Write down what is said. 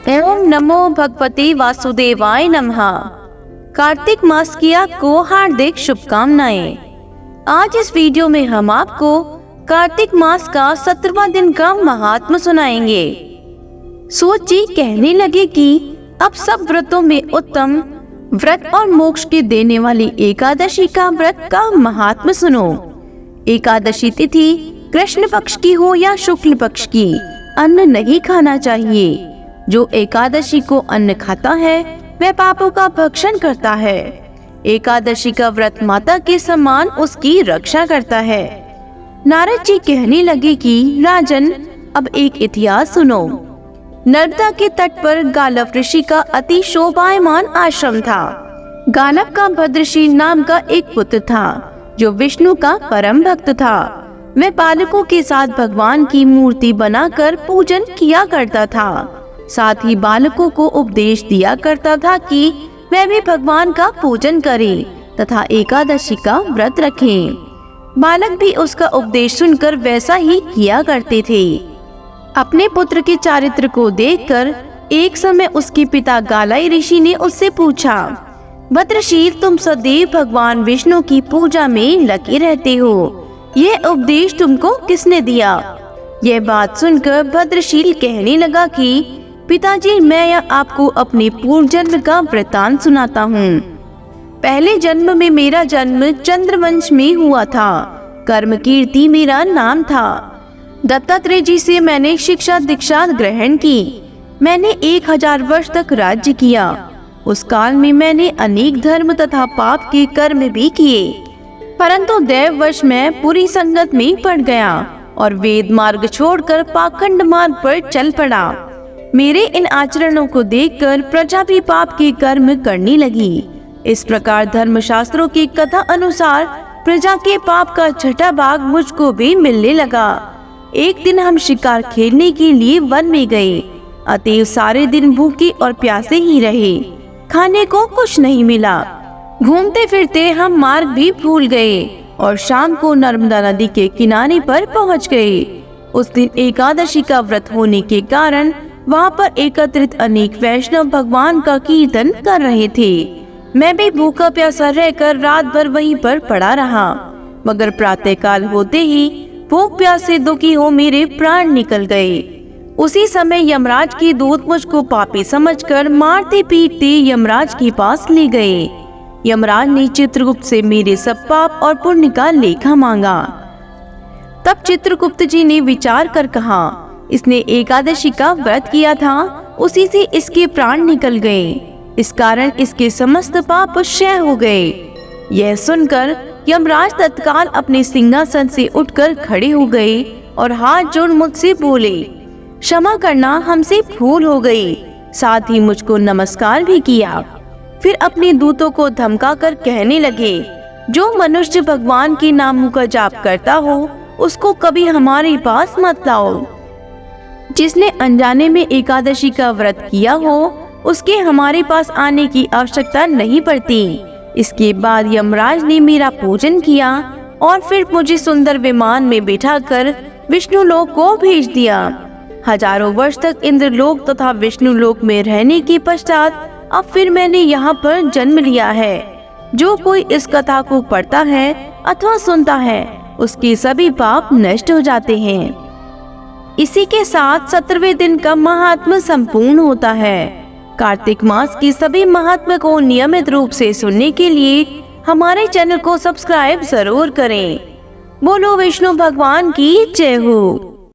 ओम नमो भगवते वासुदेवाय नमः। कार्तिक मास की आपको हार्दिक शुभकामनाएं। आज इस वीडियो में हम आपको कार्तिक मास का 17वां दिन का महात्म सुनाएंगे। सूत जी कहने लगे कि अब सब व्रतों में उत्तम व्रत और मोक्ष के देने वाली एकादशी का व्रत का महात्म सुनो। एकादशी तिथि कृष्ण पक्ष की हो या शुक्ल पक्ष की, अन्न नहीं खाना चाहिए। जो एकादशी को अन्न खाता है वह पापों का भक्षण करता है। एकादशी का व्रत माता के समान उसकी रक्षा करता है। नारद जी कहने लगे कि राजन, अब एक इतिहास सुनो। नर्मदा के तट पर गालव ऋषि का अति शोभायमान आश्रम था। गालव का भद्रशील नाम का एक पुत्र था जो विष्णु का परम भक्त था। वह बालकों के साथ भगवान की मूर्ति बनाकर पूजन किया करता था। साथ ही बालकों को उपदेश दिया करता था कि वह भी भगवान का पूजन करें तथा एकादशी का व्रत रखें। बालक भी उसका उपदेश सुनकर वैसा ही किया करते थे। अपने पुत्र के चारित्र को देखकर एक समय उसके पिता गालाई ऋषि ने उससे पूछा, भद्रशील, तुम सदैव भगवान विष्णु की पूजा में लगे रहते हो, यह उपदेश तुमको किसने दिया? यह बात सुनकर भद्रशील कहने लगा कि पिताजी, मैं आपको अपने पूर्व जन्म का वृतांत सुनाता हूँ। पहले जन्म में मेरा जन्म चंद्रवंश में हुआ था। कर्म कीर्ति मेरा नाम था। दत्तात्रेय जी से मैंने शिक्षा दीक्षा ग्रहण की। मैंने 1000 वर्ष तक राज्य किया। उस काल में मैंने अनेक धर्म तथा पाप के कर्म भी किए, परंतु दैववश मैं पूरी संगत में पड़ गया और वेद मार्ग छोड़कर पाखंड मार्ग पर चल पड़ा। मेरे इन आचरणों को देखकर प्रजा भी पाप के कर्म करने लगी। इस प्रकार धर्मशास्त्रों की कथा अनुसार प्रजा के पाप का छठा भाग मुझको भी मिलने लगा। एक दिन हम शिकार खेलने के लिए वन में गए। अतएव सारे दिन भूखे और प्यासे ही रहे। खाने को कुछ नहीं मिला। घूमते फिरते हम मार्ग भी भूल गए और शाम को नर्मदा नदी के किनारे पर पहुंच गए। उस दिन एकादशी का व्रत होने के कारण वहाँ पर एकत्रित अनेक वैष्णव भगवान का कीर्तन कर रहे थे। मैं भी भूखा प्यासा रहकर रात भर वहीं पर पड़ा रहा, मगर प्रातःकाल होते ही भूख प्यास से दुखी हो मेरे प्राण निकल गए। उसी समय यमराज के दूत मुझको पापी समझकर मारते पीटते यमराज के पास ले गए। यमराज ने चित्रगुप्त से मेरे सब पाप और पुण्य का लेखा मांगा। तब चित्रगुप्त जी ने विचार कर कहा, इसने एकादशी का व्रत किया था, उसी से इसके प्राण निकल गए। इस कारण इसके समस्त पाप क्षय हो गए। यह सुनकर यमराज तत्काल अपने सिंहासन से उठकर खड़े हो गए और हाथ जोड़ मुझसे बोले, क्षमा करना, हमसे भूल हो गई। साथ ही मुझको नमस्कार भी किया। फिर अपने दूतों को धमकाकर कहने लगे, जो मनुष्य भगवान के नामों का जाप करता हो उसको कभी हमारे पास मत लाओ। जिसने अनजाने में एकादशी का व्रत किया हो उसके हमारे पास आने की आवश्यकता नहीं पड़ती। इसके बाद यमराज ने मेरा पूजन किया और फिर मुझे सुंदर विमान में बिठाकर विष्णु लोक को भेज दिया। हजारों वर्ष तक इंद्रलोक तथा विष्णु लोक में रहने के पश्चात अब फिर मैंने यहाँ पर जन्म लिया है। जो कोई इस कथा को पढ़ता है अथवा सुनता है उसके सभी पाप नष्ट हो जाते हैं। इसी के साथ 17वें दिन का महात्म संपूर्ण होता है। कार्तिक मास की सभी महात्म को नियमित रूप से सुनने के लिए हमारे चैनल को सब्सक्राइब जरूर करें। बोलो विष्णु भगवान की जय हो।